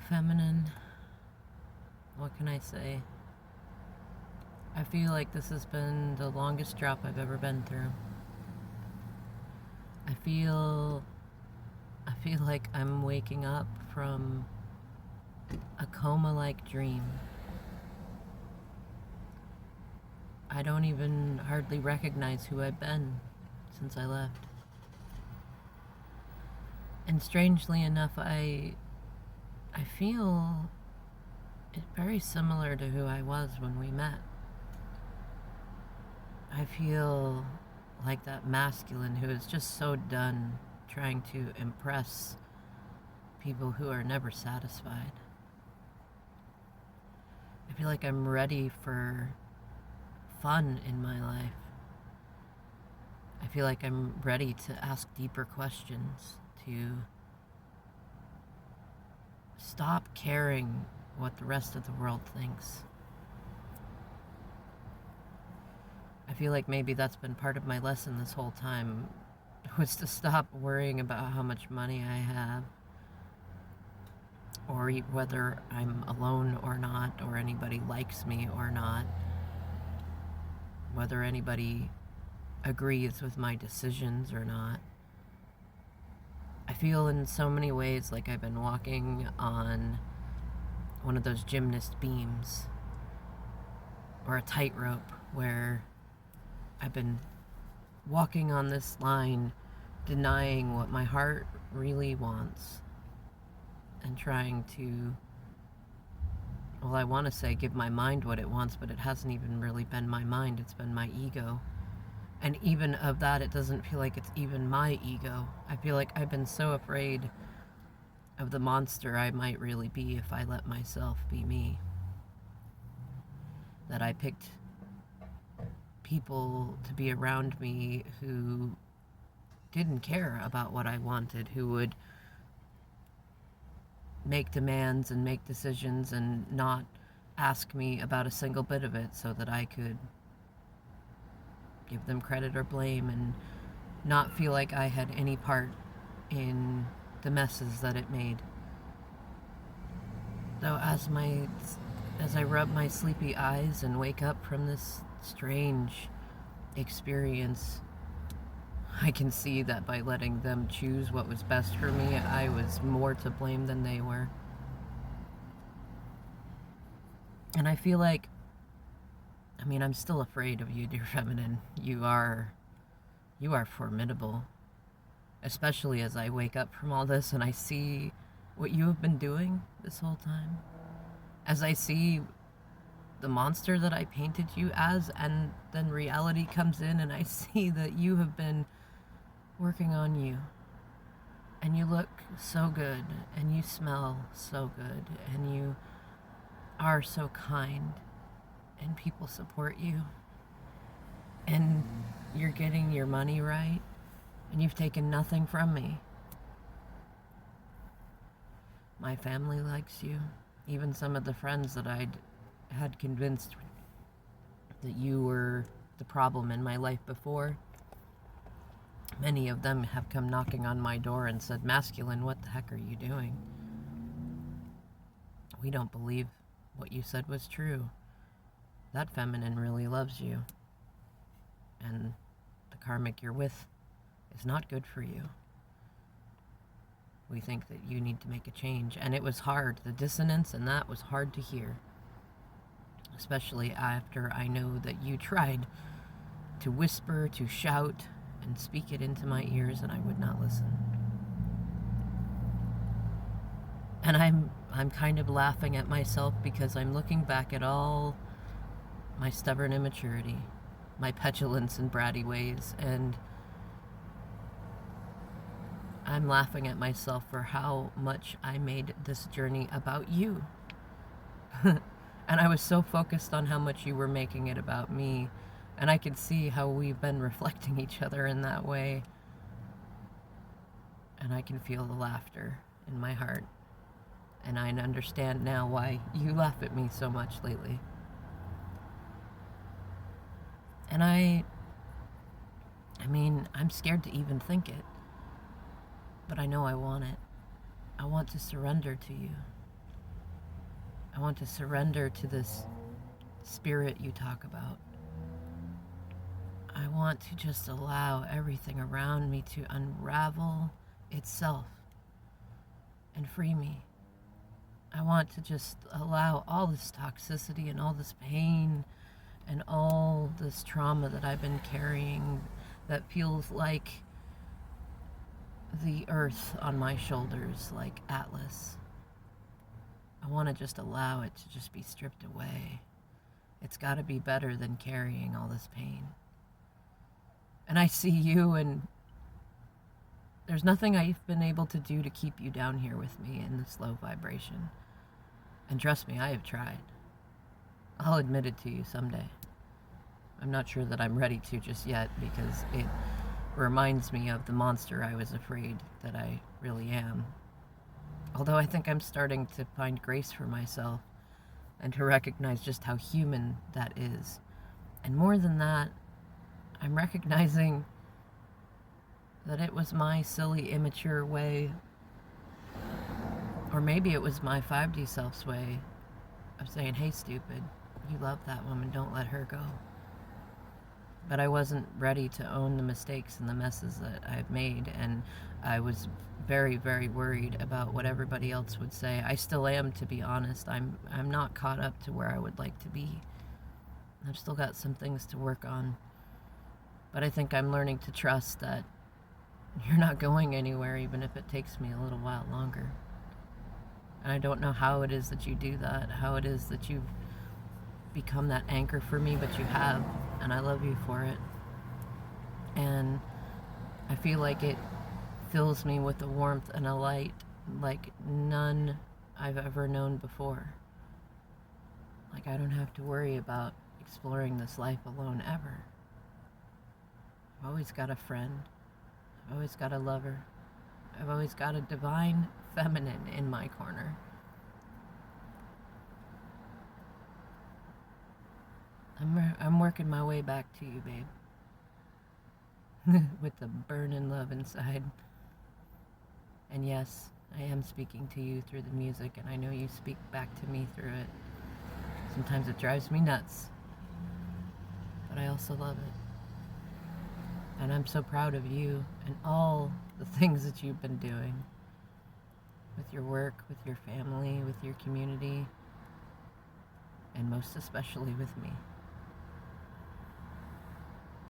Feminine. What can I say? I feel like this has been the longest drop I've ever been through. I feel I feel like I'm waking up from a coma-like dream. I don't even hardly recognize who I've been since I left. And strangely enough, I feel it's very similar to who I was when we met. I feel like that masculine who is just so done trying to impress people who are never satisfied. I feel like I'm ready for fun in my life. I feel like I'm ready to ask deeper questions, to stop caring what the rest of the world thinks. I feel like maybe that's been part of my lesson this whole time, was to stop worrying about how much money I have, or whether I'm alone or not, or anybody likes me or not, whether anybody agrees with my decisions or not. I feel in so many ways like I've been walking on one of those gymnast beams, or a tightrope, where I've been walking on this line, denying what my heart really wants, and trying to, well, I want to say give my mind what it wants, but it hasn't even really been my mind, it's been my ego. And even of that, it doesn't feel like it's even my ego. I feel like I've been so afraid of the monster I might really be if I let myself be me, that I picked people to be around me who didn't care about what I wanted, who would make demands and make decisions and not ask me about a single bit of it, so that I could give them credit or blame and not feel like I had any part in the messes that it made. Though as I rub my sleepy eyes and wake up from this strange experience, I can see that by letting them choose what was best for me, I was more to blame than they were. And I feel like, I'm still afraid of you, dear feminine. You are formidable. Especially as I wake up from all this and I see what you have been doing this whole time. As I see the monster that I painted you as, and then reality comes in and I see that you have been working on you. And you look so good, and you smell so good, and you are so kind, and people support you, and you're getting your money right, and you've taken nothing from me. My family likes you. Even some of the friends that I'd had convinced that you were the problem in my life before, many of them have come knocking on my door and said, "Masculine, what the heck are you doing? We don't believe what you said was true. That feminine really loves you. And the karmic you're with is not good for you. We think that you need to make a change." And it was hard. The dissonance in that was hard to hear. Especially after I know that you tried to whisper, to shout, and speak it into my ears, and I would not listen. And I'm kind of laughing at myself, because I'm looking back at all my stubborn immaturity, my petulance and bratty ways, and I'm laughing at myself for how much I made this journey about you. And I was so focused on how much you were making it about me, and I could see how we've been reflecting each other in that way. And I can feel the laughter in my heart. And I understand now why you laugh at me so much lately. And I'm scared to even think it. But I know I want it. I want to surrender to you. I want to surrender to this spirit you talk about. I want to just allow everything around me to unravel itself and free me. I want to just allow all this toxicity and all this pain and all this trauma that I've been carrying that feels like the earth on my shoulders, like Atlas. I want to just allow it to just be stripped away. It's got to be better than carrying all this pain. And I see you, and there's nothing I've been able to do to keep you down here with me in this low vibration. And trust me, I have tried. I'll admit it to you someday. I'm not sure that I'm ready to just yet, because it reminds me of the monster I was afraid that I really am. Although I think I'm starting to find grace for myself and to recognize just how human that is. And more than that, I'm recognizing that it was my silly, immature way, or maybe it was my 5D self's way of saying, hey, stupid, you love that woman, don't let her go. But I wasn't ready to own the mistakes and the messes that I've made, and I was very, very worried about what everybody else would say. I still am, to be honest. I'm not caught up to where I would like to be. I've still got some things to work on. But I think I'm learning to trust that you're not going anywhere, even if it takes me a little while longer. And I don't know how it is that you do that, how it is that you've become that anchor for me, but you have, and I love you for it. And I feel like it fills me with a warmth and a light like none I've ever known before. Like I don't have to worry about exploring this life alone ever. I've always got a friend. I've always got a lover. I've always got a divine feminine in my corner. I'm working my way back to you, babe. With the burning love inside. And yes, I am speaking to you through the music, and I know you speak back to me through it. Sometimes it drives me nuts, but I also love it. And I'm so proud of you and all the things that you've been doing with your work, with your family, with your community, and most especially with me.